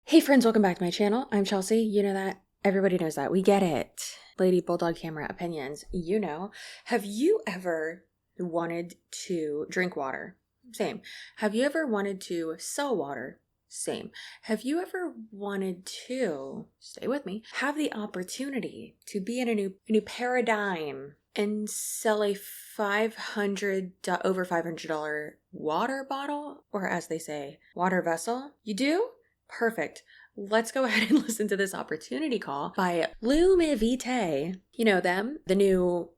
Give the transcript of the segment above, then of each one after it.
Hey friends, welcome back to my channel. I'm Chelsea. You know that. Everybody knows that. We get it. Lady Bulldog Camera Opinions. You know. Have you ever wanted to drink water? Same. Have you ever wanted to sell water? Same. Have you ever wanted to, stay with me, have the opportunity to be in a new paradigm and sell a over $500 water bottle, or as they say, water vessel? You do? Perfect. Let's go ahead and listen to this opportunity call by Lumivite. You know them, the new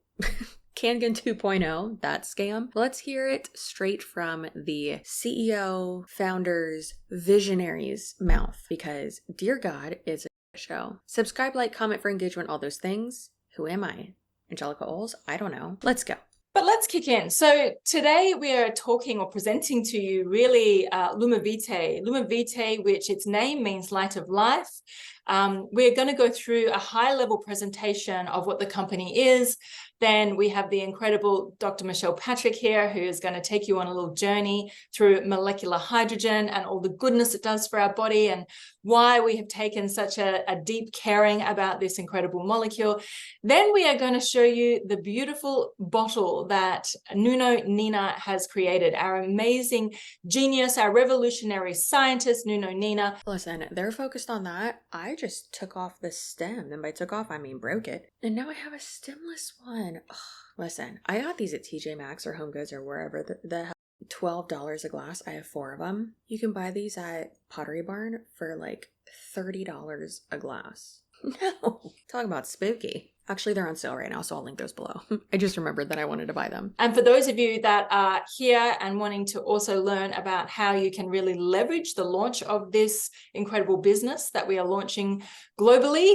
Kangen 2.0, that scam. Let's hear it straight from the CEO, founders, visionaries' mouth, because dear God, it's a show. Subscribe, like, comment for engagement, all those things. Who am I? Angelica Oles? I don't know. Let's go. But let's kick in. So today we are talking or presenting to you really Lumivite. Lumivite, which its name means light of life. We're going to go through a high-level presentation of what the company is. Then we have the incredible Dr. Michelle Patrick here, who is going to take you on a little journey through molecular hydrogen and all the goodness it does for our body and why we have taken such a deep caring about this incredible molecule. Then we are going to show you the beautiful bottle that Nuno Nina has created, our amazing genius, our revolutionary scientist, Nuno Nina. Listen, they're focused on that. I just took off the stem, and by took off, I mean broke it. And now I have a stemless one. Ugh. Listen, I got these at TJ Maxx or Home Goods or wherever the hell. $12 a glass. I have 4 of them. You can buy these at Pottery Barn for like $30 a glass. No, talk about spooky. Actually, they're on sale right now, so I'll link those below. I just remembered that I wanted to buy them. And for those of you that are here and wanting to also learn about how you can really leverage the launch of this incredible business that we are launching globally,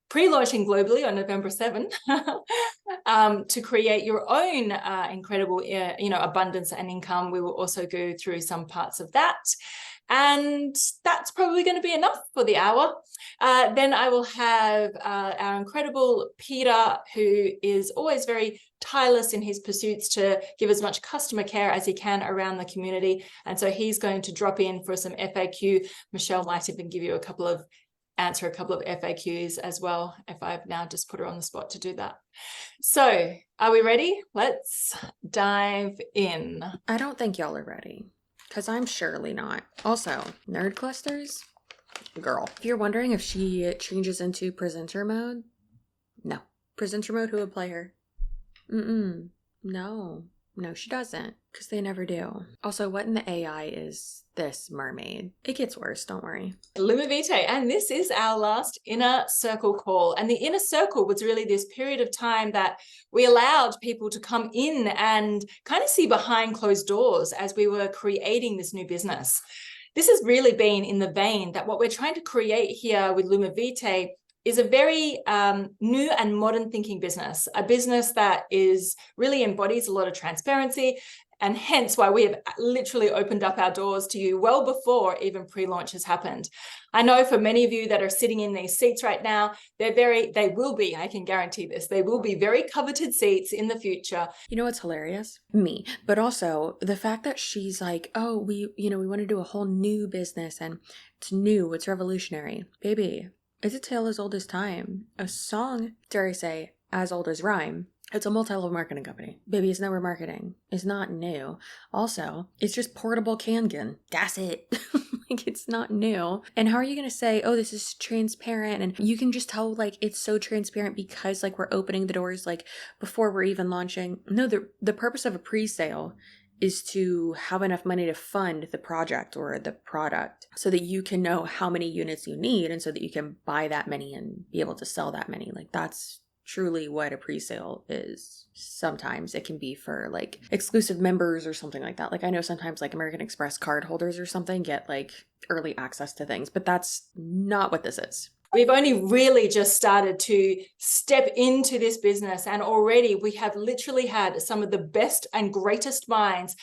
pre-launching globally on November 7th, to create your own incredible, abundance and income. We will also go through some parts of that. And that's probably going to be enough for the hour. Then I will have our incredible Peter, who is always very tireless in his pursuits to give as much customer care as he can around the community. And so he's going to drop in for some FAQ. Michelle might even give you answer a couple of FAQs as well, if I've now just put her on the spot to do that. So are we ready? Let's dive in. I don't think y'all are ready, because I'm surely not. Also, nerd clusters? Girl. If you're wondering if she changes into presenter mode, no. Presenter mode, who would play her? No, she doesn't, because they never do. Also, what in the AI is this mermaid? It gets worse, don't worry. Lumivite, and this is our last inner circle call. And the inner circle was really this period of time that we allowed people to come in and kind of see behind closed doors as we were creating this new business. This has really been in the vein that what we're trying to create here with Lumivite is a very new and modern thinking business, a business that really embodies a lot of transparency, and hence why we have literally opened up our doors to you well before even pre-launch has happened. I know for many of you that are sitting in these seats right now, they will be, I can guarantee this, they will be very coveted seats in the future. You know what's hilarious? Me. But also the fact that she's like, oh, we want to do a whole new business and it's new, it's revolutionary. Baby, it's a tale as old as time. A song, dare I say, as old as rhyme. It's a multi-level marketing company. Baby, it's never marketing. It's not new. Also, it's just portable Kangen. That's it. Like, it's not new. And how are you going to say, oh, this is transparent? And you can just tell, like, it's so transparent because, like, we're opening the doors, like, before we're even launching. No, the purpose of a pre-sale is to have enough money to fund the project or the product so that you can know how many units you need and so that you can buy that many and be able to sell that many. Like, that's truly what a pre-sale is. Sometimes it can be for like exclusive members or something like that. Like I know sometimes like American Express card holders or something get like early access to things, but that's not what this is. We've only really just started to step into this business, and already we have literally had some of the best and greatest minds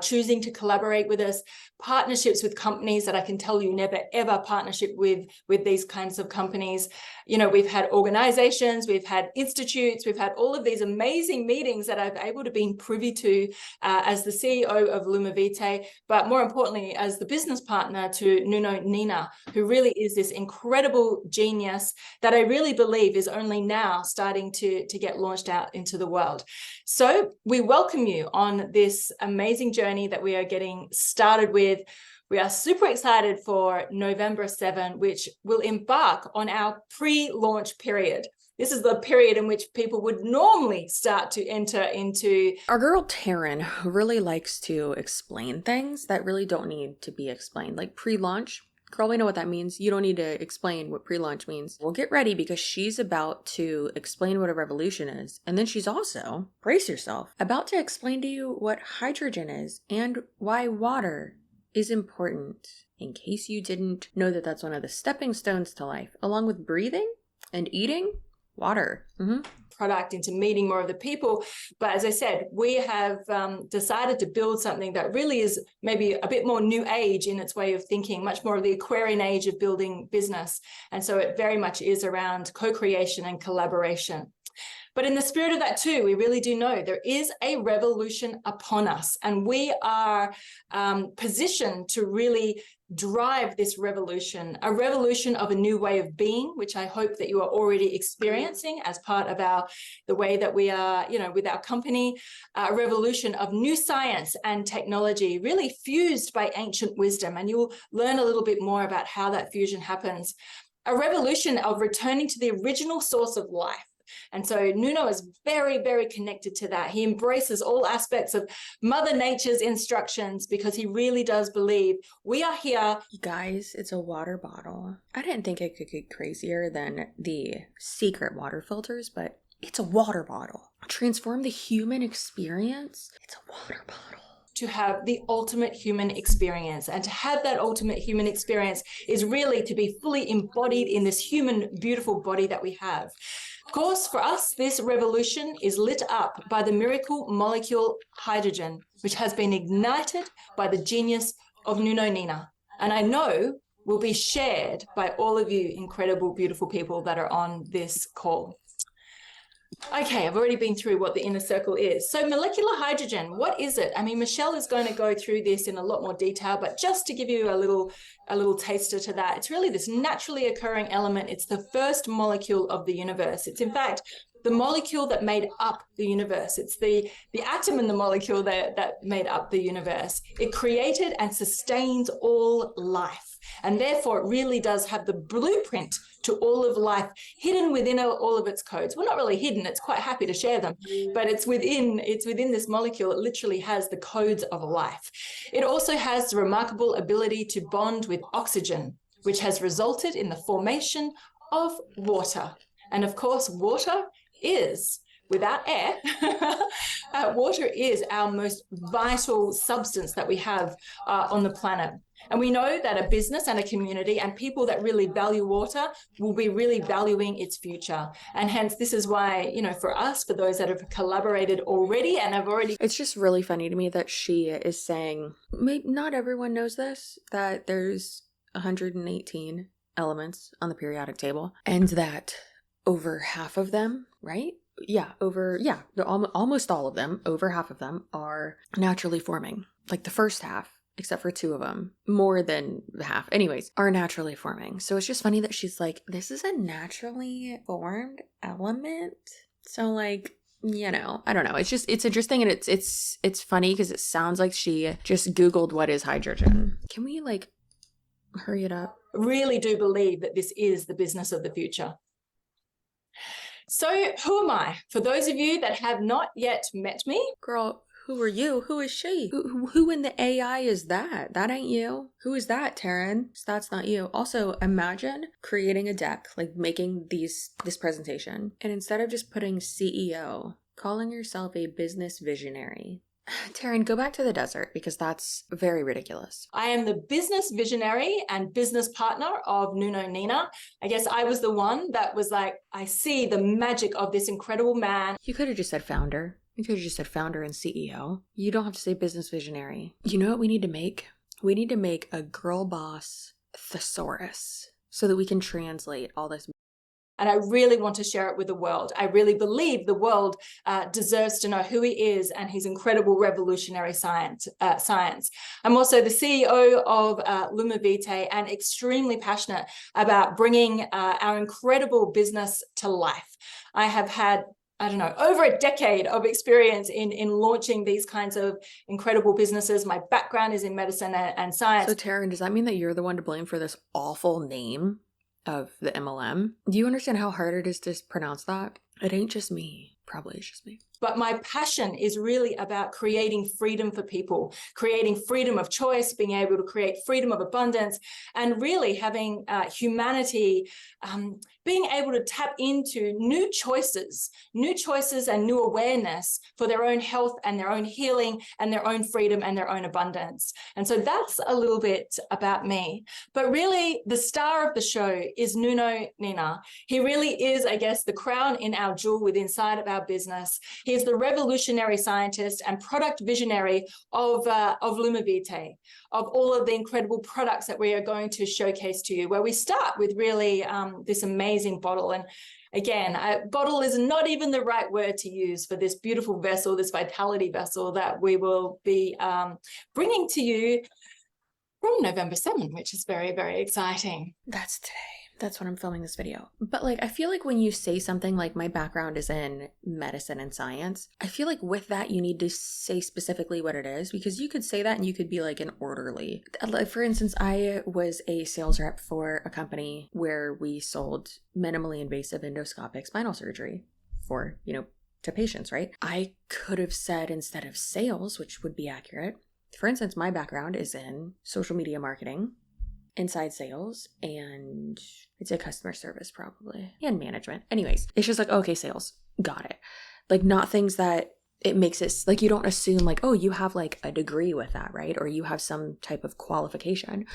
choosing to collaborate with us, partnerships with companies that I can tell you never ever partnership with these kinds of companies. You know, we've had organizations, we've had institutes, we've had all of these amazing meetings that I've able to be privy to as the CEO of Lumavite, but more importantly, as the business partner to Nuno Nina, who really is this incredible genius that I really believe is only now starting to get launched out into the world. So we welcome you on this amazing journey that we are getting started with. We are super excited for November 7, which will embark on our pre-launch period. This is the period in which people would normally start to enter into. Our girl Taryn really likes to explain things that really don't need to be explained, like pre-launch. Girl, we know what that means. You don't need to explain what pre-launch means. Well, get ready because she's about to explain what a revolution is. And then she's also, brace yourself, about to explain to you what hydrogen is and why water is important, in case you didn't know that that's one of the stepping stones to life, along with breathing and eating. Water. Product into meeting more of the people. But as I said, we have decided to build something that really is maybe a bit more new age in its way of thinking, much more of the Aquarian age of building business. And so it very much is around co-creation and collaboration. But in the spirit of that too, we really do know there is a revolution upon us, and we are positioned to really drive this revolution, a revolution of a new way of being, which I hope that you are already experiencing as part of the way that we are, you know, with our company, a revolution of new science and technology, really fused by ancient wisdom. And you'll learn a little bit more about how that fusion happens. A revolution of returning to the original source of life. And so Nuno is very, very connected to that. He embraces all aspects of Mother Nature's instructions because he really does believe we are here. Guys, it's a water bottle. I didn't think it could get crazier than the secret water filters, but it's a water bottle. Transform the human experience. It's a water bottle. To have the ultimate human experience. And to have that ultimate human experience is really to be fully embodied in this human, beautiful body that we have. Of course, for us, this revolution is lit up by the miracle molecule hydrogen, which has been ignited by the genius of Nuno Nina. And I know will be shared by all of you incredible, beautiful people that are on this call. Okay, I've already been through what the inner circle is. So molecular hydrogen, what is it? I mean, Michelle is going to go through this in a lot more detail, but just to give you a little taster to that, it's really this naturally occurring element. It's the first molecule of the universe. It's in fact the molecule that made up the universe. It's the atom in the molecule that made up the universe. It created and sustains all life. And therefore, it really does have the blueprint to all of life hidden within all of its codes. Well, not really hidden. It's quite happy to share them, but it's within this molecule. It literally has the codes of life. It also has the remarkable ability to bond with oxygen, which has resulted in the formation of water. And of course, water is, without air, water is our most vital substance that we have on the planet. And we know that a business and a community and people that really value water will be really valuing its future. And hence, this is why, you know, for us, for those that have collaborated already and have already... It's just really funny to me that she is saying, maybe not everyone knows this, that there's 118 elements on the periodic table, and that over half of them, right? Almost all of them, over half of them are naturally forming. Like the first half, except for 2 of them, more than half, anyways, are naturally forming. So it's just funny that she's like, this is a naturally formed element. So like, you know, I don't know. It's interesting, and it's funny because it sounds like she just Googled what is hydrogen. Can we like hurry it up? Really do believe that this is the business of the future. So who am I? For those of you that have not yet met me. Girl, who are you? Who is she? Who in the AI is that? That ain't you. Who is that, Taryn? That's not you. Also, imagine creating a deck, like making this presentation, and instead of just putting CEO, calling yourself a business visionary. Taryn, go back to the desert because that's very ridiculous. I am the business visionary and business partner of Nuno Nina. I guess I was the one that was like, I see the magic of this incredible man. You could have just said founder. You could have just said founder and CEO. You don't have to say business visionary. You know what we need to make? We need to make a girl boss thesaurus so that we can translate all this. And I really want to share it with the world. I really believe the world deserves to know who he is and his incredible revolutionary science. I'm also the CEO of Lumavite and extremely passionate about bringing our incredible business to life. I have had over a decade of experience in launching these kinds of incredible businesses. My background is in medicine and science. So Taryn, does that mean that you're the one to blame for this awful name of the MLM? Do you understand how hard it is to pronounce that? It ain't just me. Probably it's just me. But my passion is really about creating freedom for people, creating freedom of choice, being able to create freedom of abundance, and really having humanity being able to tap into new choices and new awareness for their own health and their own healing and their own freedom and their own abundance. And so that's a little bit about me. But really, the star of the show is Nuno Nina. He really is, I guess, the crown in our jewel within inside of our business. He is the revolutionary scientist and product visionary of Lumavite, of all of the incredible products that we are going to showcase to you, where we start with really this amazing bottle. And again, bottle is not even the right word to use for this beautiful vessel, this vitality vessel that we will be bringing to you from November 7th, which is very, very exciting. That's today. That's when I'm filming this video. But like, I feel like when you say something like my background is in medicine and science, I feel like with that, you need to say specifically what it is, because you could say that and you could be like an orderly. Like, for instance, I was a sales rep for a company where we sold minimally invasive endoscopic spinal surgery for, to patients, right? I could have said instead of sales, which would be accurate. For instance, my background is in social media marketing, inside sales, and it's a customer service probably, and management. Anyways, it's just like, okay, sales, got it. Like, not things that it makes it like you don't assume like, oh, you have like a degree with that, right? Or you have some type of qualification.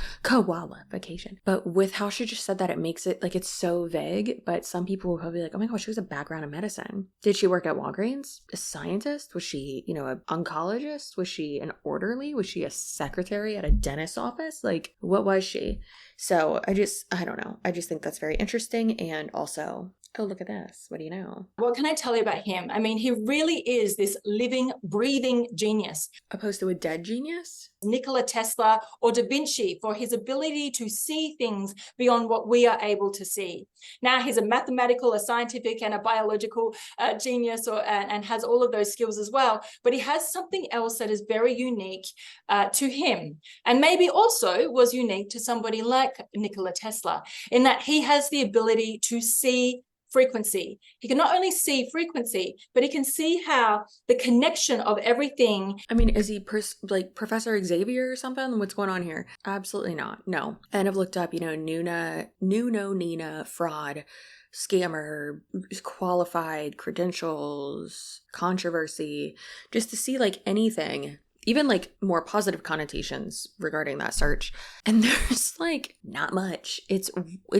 But with how she just said that, it makes it like it's so vague. But some people will probably be like, oh my gosh, she has a background in medicine. Did she work at Walgreens? A scientist? Was she, an oncologist? Was she an orderly? Was she a secretary at a dentist's office? Like, what was she? So I don't know. I just think that's very interesting. And also, oh, look at this. What do you know? What can I tell you about him? I mean, he really is this living, breathing genius. Opposed to a dead genius? Nikola Tesla or Da Vinci, for his ability to see things beyond what we are able to see. Now, he's a mathematical, a scientific, and a biological genius, and has all of those skills as well. But he has something else that is very unique to him, and maybe also was unique to somebody like Nikola Tesla, in that he has the ability to see frequency. He can not only see frequency, but he can see how the connection of everything. I mean, is he like Professor Xavier or something? What's going on here? Absolutely not. No. And I've looked up, Nuno Nina, fraud, scammer, qualified, credentials, controversy, just to see like anything, even like more positive connotations regarding that search. And there's like not much. It's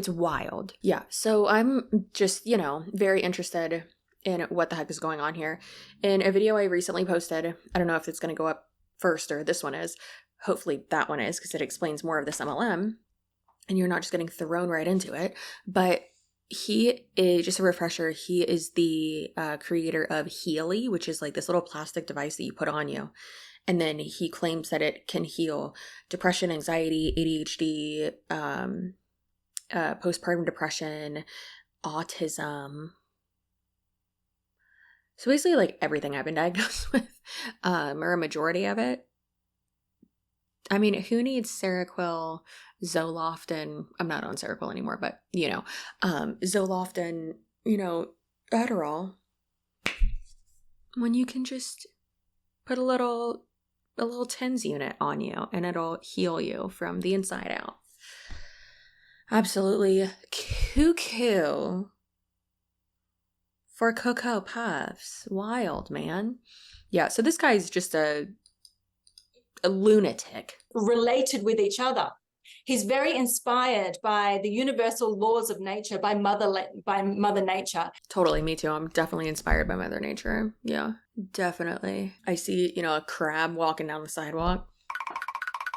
wild. Yeah. So I'm just, very interested in what the heck is going on here. In a video I recently posted, I don't know if it's going to go up first or this one is. Hopefully that one is, because it explains more of this MLM and you're not just getting thrown right into it. But he is, just a refresher, he is the creator of Healy, which is like this little plastic device that you put on you. And then he claims that it can heal depression, anxiety, ADHD, postpartum depression, autism. So basically like everything I've been diagnosed with, or a majority of it. I mean, who needs Seroquel, Zoloft, and I'm not on Seroquel anymore, but Zoloft and, Adderall, when you can just put a little TENS unit on you and it'll heal you from the inside out. Absolutely cuckoo for Cocoa Puffs. Wild, man. Yeah, so this guy's just a lunatic. Related with each other. He's very inspired by the universal laws of nature, by Mother Nature. Totally, me too. I'm definitely inspired by Mother Nature. Yeah, definitely. I see, a crab walking down the sidewalk,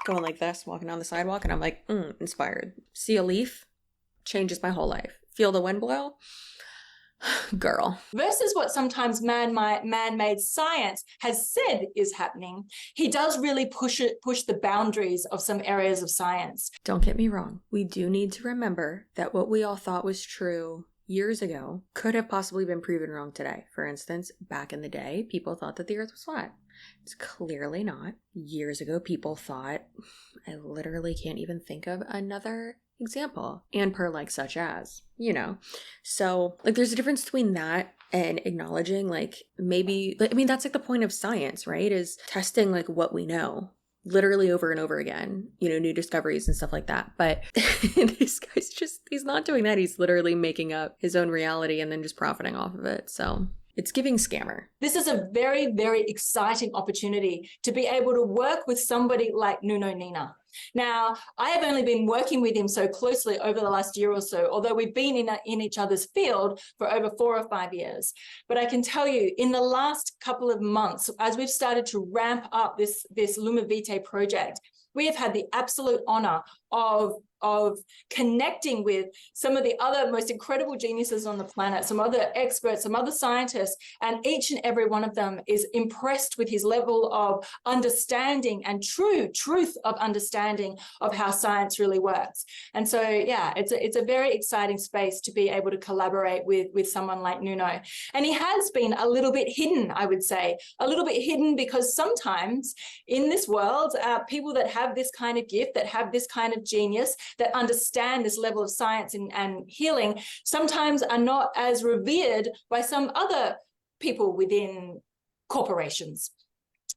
going like this, walking down the sidewalk, and I'm like, inspired. See a leaf, changes my whole life. Feel the wind blow, girl. Versus what sometimes man-made science has said is happening, he does really push the boundaries of some areas of science. Don't get me wrong. We do need to remember that what we all thought was true years ago could have possibly been proven wrong today. For instance, back in the day, people thought that the earth was flat. It's clearly not. Years ago, people thought, I literally can't even think of another example, and per like such as, So like there's a difference between that and acknowledging like maybe, that's like the point of science, right? Is testing like what we know literally over and over again, new discoveries and stuff like that. But this guy's he's not doing that. He's literally making up his own reality and then just profiting off of it. So it's giving scammer. This is a very, very exciting opportunity to be able to work with somebody like Nuno Nina. Now, I have only been working with him so closely over the last year or so, although we've been in each other's field for over 4 or 5 years. But I can tell you, in the last couple of months, as we've started to ramp up this Luma Vitae project, we have had the absolute honor of connecting with some of the other most incredible geniuses on the planet, some other experts, some other scientists, and each and every one of them is impressed with his level of understanding and truth of understanding of how science really works. And so, yeah, it's a very exciting space to be able to collaborate with someone like Nuno. And he has been a little bit hidden, I would say, a little bit hidden, because sometimes in this world, people that have this kind of gift, that have this kind of genius, that understand this level of science and healing, sometimes are not as revered by some other people within corporations.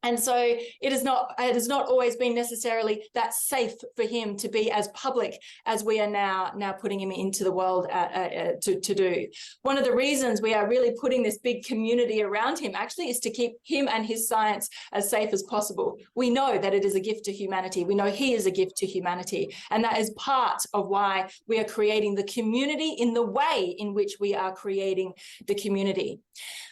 And so it has not always been necessarily that safe for him to be as public as we are now putting him into the world to do. One of the reasons we are really putting this big community around him actually is to keep him and his science as safe as possible. We know that it is a gift to humanity. We know he is a gift to humanity. And that is part of why we are creating the community in the way in which we are creating the community.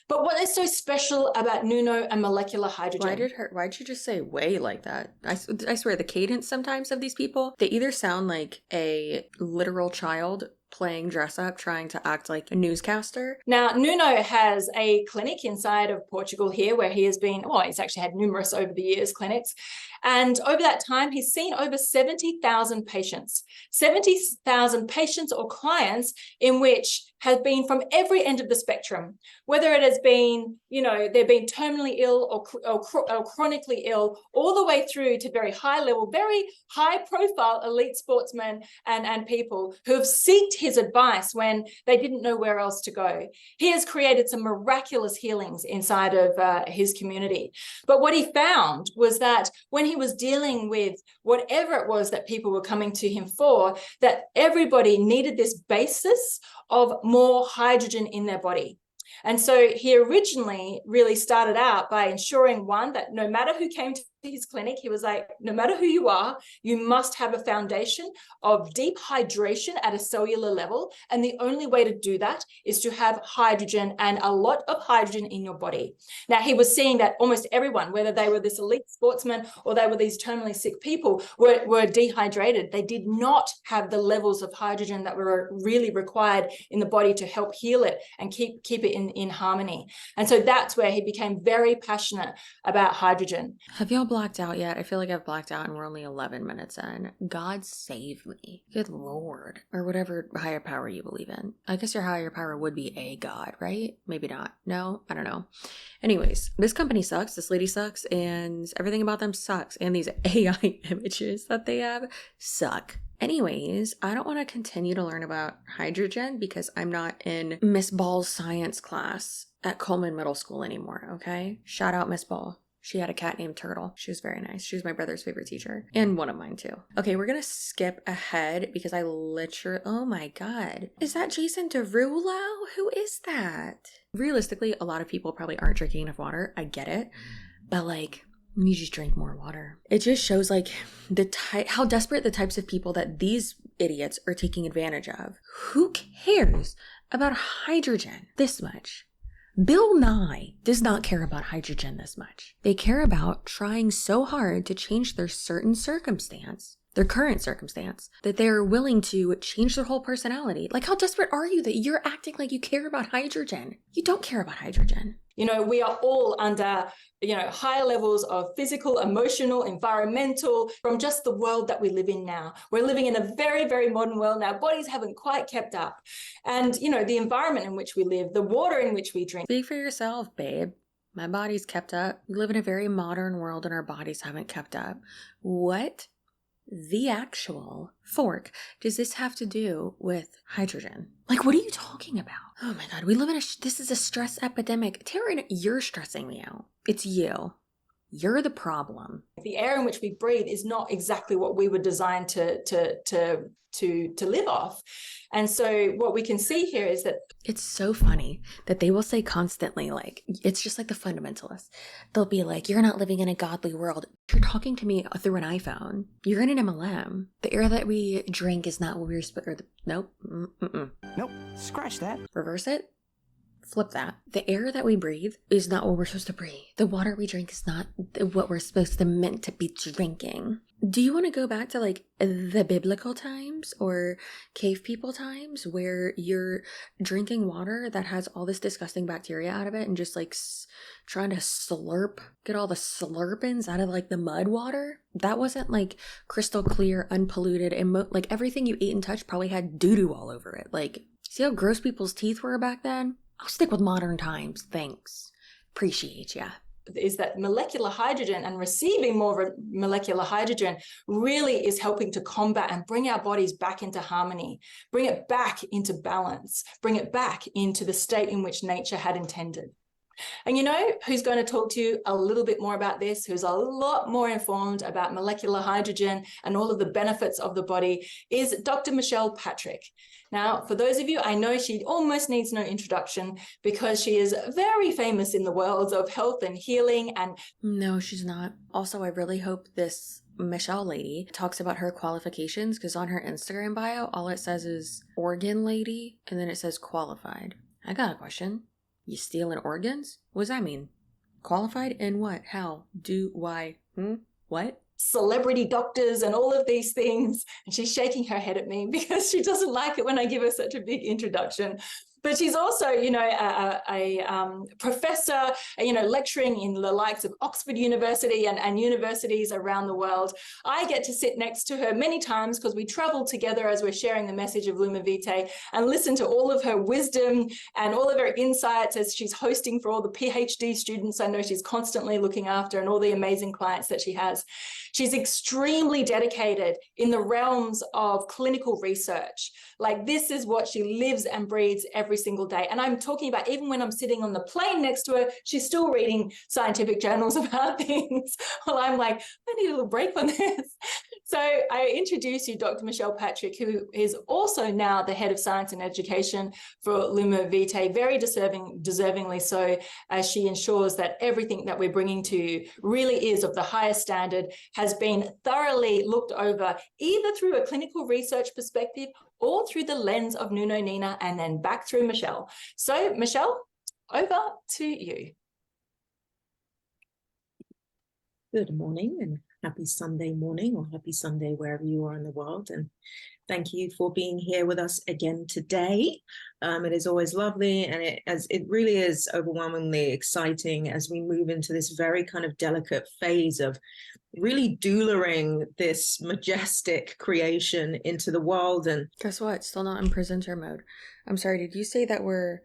But what is so special about Nuno and molecular hydrogen? Why'd she just say way like that? I swear the cadence sometimes of these people, they either sound like a literal child playing dress up, trying to act like a newscaster. Now, Nuno has a clinic inside of Portugal here where he has been, he's actually had numerous over the years clinics. And over that time, he's seen over 70,000 patients or clients in which have been from every end of the spectrum, whether it has been, they've been terminally ill or chronically ill, all the way through to very high level, very high profile elite sportsmen and people who have sought his advice when they didn't know where else to go. He has created some miraculous healings inside of his community. But what he found was that when he was dealing with whatever it was that people were coming to him for, that everybody needed this basis of more hydrogen in their body. And so he originally really started out by ensuring, one, that no matter who came to his clinic, he was like, no matter who you are, you must have a foundation of deep hydration at a cellular level. And the only way to do that is to have hydrogen, and a lot of hydrogen in your body. Now, he was seeing that almost everyone, whether they were this elite sportsman or they were these terminally sick people, were dehydrated. They did not have the levels of hydrogen that were really required in the body to help heal it and keep it in harmony. And so that's where he became very passionate about hydrogen. Have y'all blacked out yet? I feel like I've blacked out and we're only 11 minutes in. God save me. Good Lord. Or whatever higher power you believe in. I guess your higher power would be a God, right? Maybe not. No? I don't know. Anyways, this company sucks. This lady sucks. And everything about them sucks. And these AI images that they have suck. Anyways, I don't want to continue to learn about hydrogen because I'm not in Miss Ball's science class at Coleman Middle School anymore, okay? Shout out Miss Ball. She had a cat named Turtle. She was very nice. She was my brother's favorite teacher. And one of mine too. Okay, we're gonna skip ahead because I literally... Oh my god. Is that Jason Derulo? Who is that? Realistically, a lot of people probably aren't drinking enough water. I get it. But like, you just drink more water. It just shows like how desperate the types of people that these idiots are taking advantage of. Who cares about hydrogen this much? Bill Nye does not care about hydrogen this much. They care about trying so hard to change their current circumstance, that they are willing to change their whole personality. Like, how desperate are you that you're acting like you care about hydrogen? You don't care about hydrogen. We are all under, higher levels of physical, emotional, environmental, from just the world that we live in now. We're living in a very, very modern world now. Bodies haven't quite kept up. And, the environment in which we live, the water in which we drink. Speak for yourself, babe. My body's kept up. We live in a very modern world and our bodies haven't kept up. What the actual fork does this have to do with hydrogen? Like, what are you talking about? Oh my God, we live in this is a stress epidemic. Taryn, you're stressing me out. It's you. You're the problem. The air in which we breathe is not exactly what we were designed to live off. And so what we can see here is that it's so funny that they will say constantly, like, it's just like the fundamentalists. They'll be like, you're not living in a godly world. You're talking to me through an iPhone. You're in an MLM. The air that we drink is not what we were supposed to. Nope. Nope. Scratch that. Reverse it. Flip that. The air that we breathe is not what we're supposed to breathe. The water we drink is not what we're supposed to meant to be drinking. Do you want to go back to like the biblical times or cave people times where you're drinking water that has all this disgusting bacteria out of it and just like trying to get all the slurpins out of like the mud water? That wasn't like crystal clear, unpolluted, and like everything you ate and touched probably had doo-doo all over it. Like, see how gross people's teeth were back then? I'll stick with modern times. Thanks. Appreciate ya. Is that molecular hydrogen and receiving more molecular hydrogen really is helping to combat and bring our bodies back into harmony, bring it back into balance, bring it back into the state in which nature had intended. And who's going to talk to you a little bit more about this, who's a lot more informed about molecular hydrogen and all of the benefits of the body, is Dr. Michelle Patrick. Now, for those of you, I know she almost needs no introduction because she is very famous in the worlds of health and healing. And no, she's not. Also, I really hope this Michelle lady talks about her qualifications, because on her Instagram bio, all it says is organ lady, and then it says qualified. I got a question. You stealing organs? What does that mean? Qualified in what? How? Do? Why? What? Celebrity doctors and all of these things. And she's shaking her head at me because she doesn't like it when I give her such a big introduction. But she's also, a professor, lecturing in the likes of Oxford University and universities around the world. I get to sit next to her many times because we travel together as we're sharing the message of Luma Vitae and listen to all of her wisdom and all of her insights as she's hosting for all the PhD students I know she's constantly looking after and all the amazing clients that she has. She's extremely dedicated in the realms of clinical research. Like, this is what she lives and breathes every single day. And I'm talking about even when I'm sitting on the plane next to her, she's still reading scientific journals about things. Well, I'm like, I need a little break on this. So I introduce you, Dr. Michelle Patrick, who is also now the head of science and education for Luma Vitae, very deservingly so, as she ensures that everything that we're bringing to you really is of the highest standard, has been thoroughly looked over, either through a clinical research perspective or through the lens of Nuno Nina, and then back through Michelle. So, Michelle, over to you. Good morning and happy Sunday morning, or happy Sunday wherever you are in the world. And thank you for being here with us again today. It is always lovely, and it really is overwhelmingly exciting as we move into this very kind of delicate phase of really doularing this majestic creation into the world. And guess what? Still not in presenter mode. I'm sorry, did you say that we're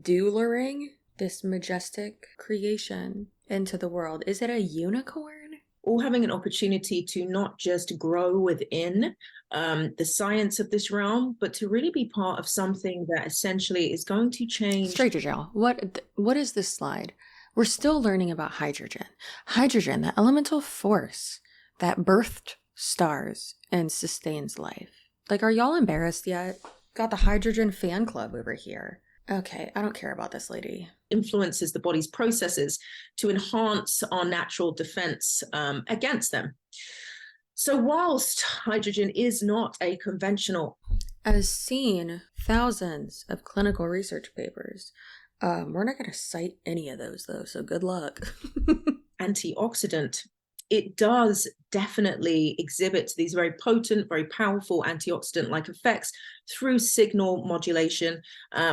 doularing this majestic creation into the world? Is it a unicorn? All having an opportunity to not just grow within the science of this realm, but to really be part of something that essentially is going to change. Straight to jail. What is this slide? We're still learning about hydrogen. Hydrogen, the elemental force that birthed stars and sustains life. Like, are y'all embarrassed yet? Got the hydrogen fan club over here. Okay, I don't care about this lady. Influences the body's processes to enhance our natural defense against them. So whilst hydrogen is not a conventional, I've seen thousands of clinical research papers. We're not going to cite any of those though, so good luck. antioxidant, it does definitely exhibit these very potent, very powerful antioxidant-like effects through signal modulation,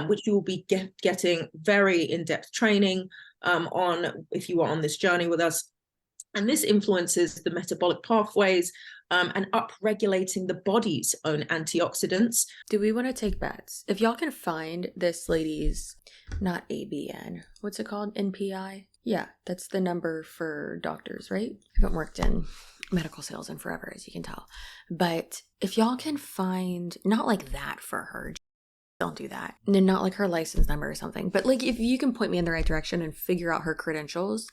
which you will be getting very in-depth training on if you are on this journey with us. And this influences the metabolic pathways and upregulating the body's own antioxidants. Do we want to take bets? If y'all can find this lady's, not ABN, what's it called? NPI? Yeah, that's the number for doctors, right? I haven't worked in medical sales in forever, as you can tell. But if y'all can find, not like that for her, don't do that. And not like her license number or something. But like if you can point me in the right direction and figure out her credentials,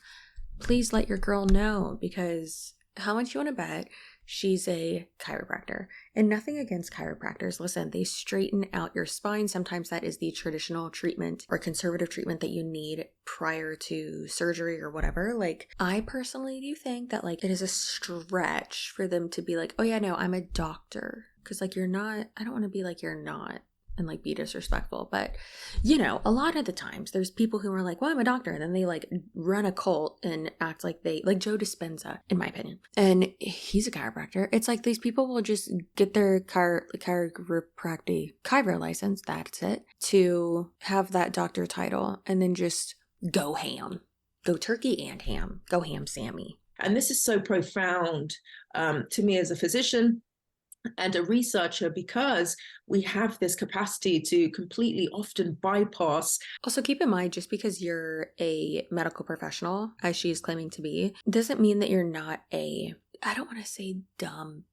please let your girl know, because how much you want to bet she's a chiropractor? And nothing against chiropractors. Listen, they straighten out your spine. Sometimes that is the traditional treatment or conservative treatment that you need prior to surgery or whatever. Like, I personally do think that like it is a stretch for them to be like, oh yeah, no, I'm a doctor. Because like you're not, I don't want to be like you're not and like be disrespectful, but you know, a lot of the times there's people who are like, well, I'm a doctor, and then they like run a cult and act like they, like Joe Dispenza, in my opinion, and he's a chiropractor. It's like these people will just get their chiro license, that's it, to have that doctor title, and then just go ham, go turkey and ham, go ham Sammy. And this is so profound to me as a physician and a researcher, because we have this capacity to completely often bypass. Also, keep in mind, just because you're a medical professional, as she's claiming to be, doesn't mean that you're not a, I don't want to say dumb,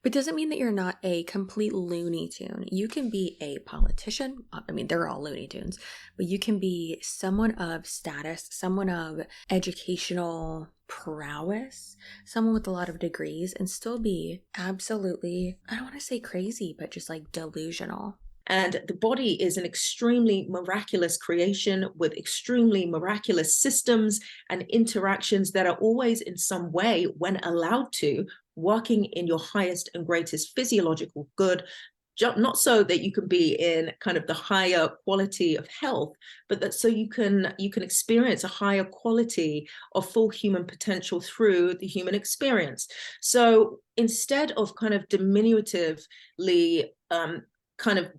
but doesn't mean that you're not a complete Looney Tune. You can be a politician. I mean, they're all Looney Tunes, but you can be someone of status, someone of educational prowess, someone with a lot of degrees, and still be absolutely, I don't want to say crazy, but just like delusional. And the body is an extremely miraculous creation with extremely miraculous systems and interactions that are always in some way, when allowed to, working in your highest and greatest physiological good, not so that you can be in kind of the higher quality of health, but that so you can experience a higher quality of full human potential through the human experience. So instead of kind of diminutively kind of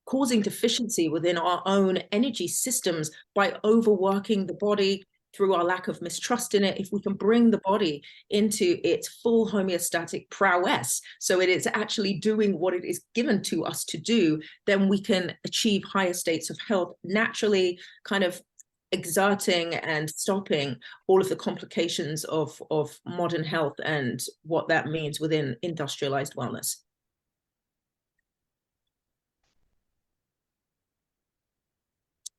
causing deficiency within our own energy systems by overworking the body through our lack of mistrust in it, if we can bring the body into its full homeostatic prowess, so it is actually doing what it is given to us to do, then we can achieve higher states of health naturally, kind of exerting and stopping all of the complications of modern health and what that means within industrialized wellness.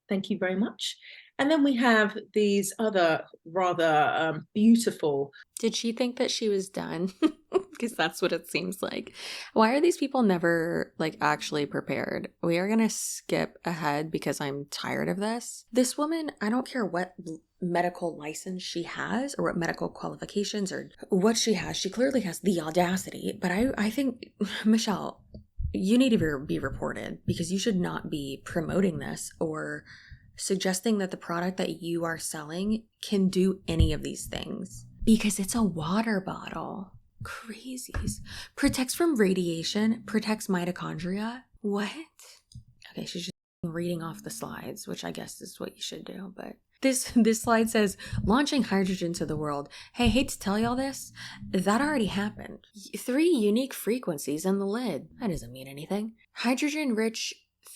Thank you very much. And then we have these other rather beautiful. Did she think that she was done? Because that's what it seems like. Why are these people never like actually prepared? We are going to skip ahead because I'm tired of this. This woman, I don't care what medical license she has or what medical qualifications or what she has. She clearly has the audacity. But I think, Michelle, you need to be reported, because you should not be promoting this or suggesting that the product that you are selling can do any of these things, because it's a water bottle. Crazies. Protects from radiation, protects mitochondria. What? Okay, she's just reading off the slides, which I guess is what you should do, but this slide says launching hydrogen to the world. Hey, hate to tell y'all this, that already happened. 3 unique frequencies in the lid. That doesn't mean anything. Hydrogen rich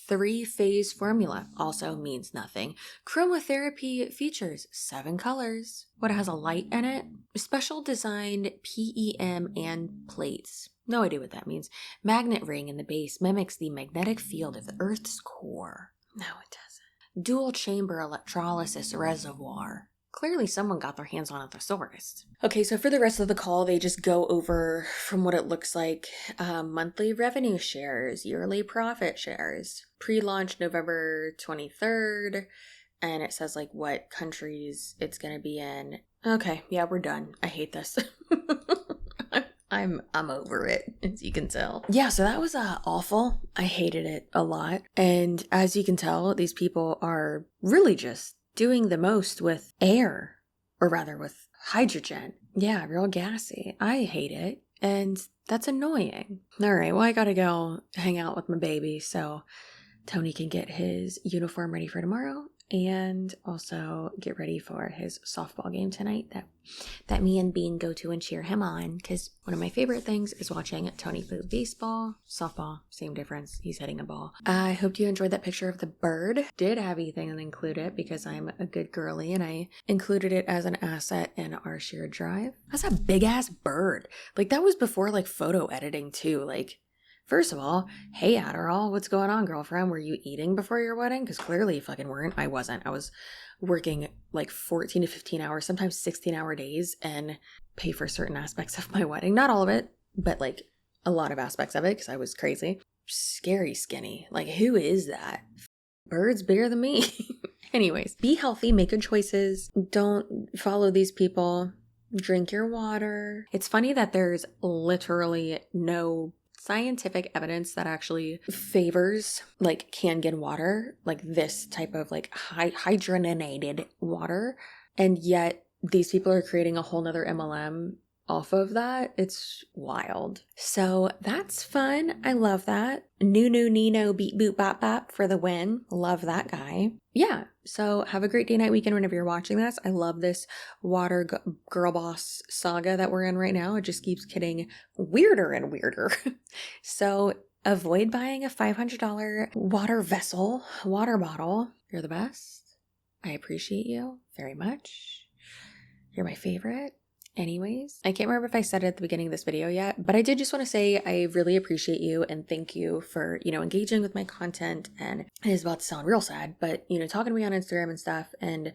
3-phase formula also means nothing. Chromotherapy features 7 colors. What, it has a light in it? Special designed PEM and plates. No idea what that means. Magnet ring in the base mimics the magnetic field of the Earth's core. No, it doesn't. Dual chamber electrolysis reservoir. clearly someone got their hands on a thesaurus. Okay, so for the rest of the call, they just go over, from what it looks like, monthly revenue shares, yearly profit shares, pre-launch November 23rd, and it says like what countries it's going to be in. Okay, yeah, we're done. I hate this. I'm over it, as you can tell. Yeah, so that was awful. I hated it a lot. And as you can tell, these people are really just doing the most with air, or rather with hydrogen. Yeah, real gassy. I hate it. And that's annoying. All right, well, I gotta go hang out with my baby so Tony can get his uniform ready for tomorrow and also get ready for his softball game tonight that me and Bean go to and cheer him on, because one of my favorite things is watching Tony play baseball. Softball, same difference. He's hitting a ball. I hope you enjoyed that picture of the bird. Did have Ethan include it because I'm a good girly, and I included it as an asset in our shared drive. That's a big ass bird. Like, that was before like photo editing too. Like, first of all, hey Adderall, what's going on, girlfriend? Were you eating before your wedding? Because clearly you fucking weren't. I wasn't. I was working like 14 to 15 hours, sometimes 16-hour days, and pay for certain aspects of my wedding. Not all of it, but like a lot of aspects of it, because I was crazy. Scary skinny. Like, who is that? Bird's bigger than me. Anyways, be healthy, make good choices. Don't follow these people. Drink your water. It's funny that there's literally no scientific evidence that actually favors like canned water, like this type of like hydrogenated water, and yet these people are creating a whole nother MLM off of that. It's wild. So that's fun. I love that. Nino beat boot bop bop for the win. Love that guy. Yeah. So have a great day, night, weekend whenever you're watching this. I love this water girl boss saga that we're in right now. It just keeps getting weirder and weirder. So avoid buying a $500 water bottle. You're the best. I appreciate you very much. You're my favorite. Anyways, I can't remember if I said it at the beginning of this video yet, but I did just want to say I really appreciate you and thank you for, engaging with my content. And it is about to sound real sad, but, talking to me on Instagram and stuff. And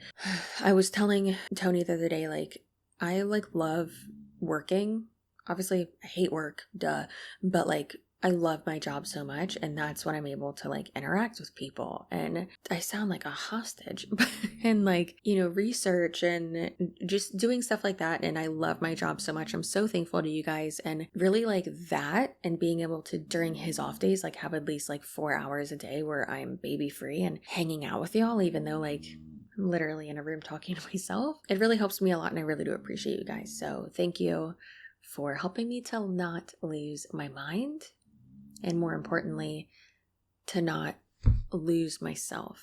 I was telling Tony the other day, like, I love working. Obviously, I hate work, duh, but like, I love my job so much, and that's when I'm able to like interact with people. And I sound like a hostage, and research and just doing stuff like that. And I love my job so much. I'm so thankful to you guys, and really like that, and being able to during his off days like have at least like 4 hours a day where I'm baby free and hanging out with y'all, even though like I'm literally in a room talking to myself. It really helps me a lot, and I really do appreciate you guys. So thank you for helping me to not lose my mind. And more importantly, to not lose myself.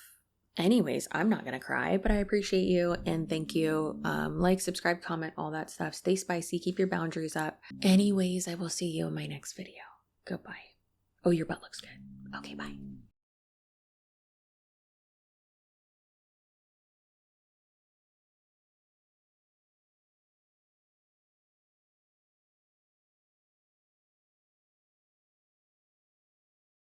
Anyways, I'm not going to cry, but I appreciate you and thank you. Like, subscribe, comment, all that stuff. Stay spicy. Keep your boundaries up. Anyways, I will see you in my next video. Goodbye. Oh, your butt looks good. Okay, bye.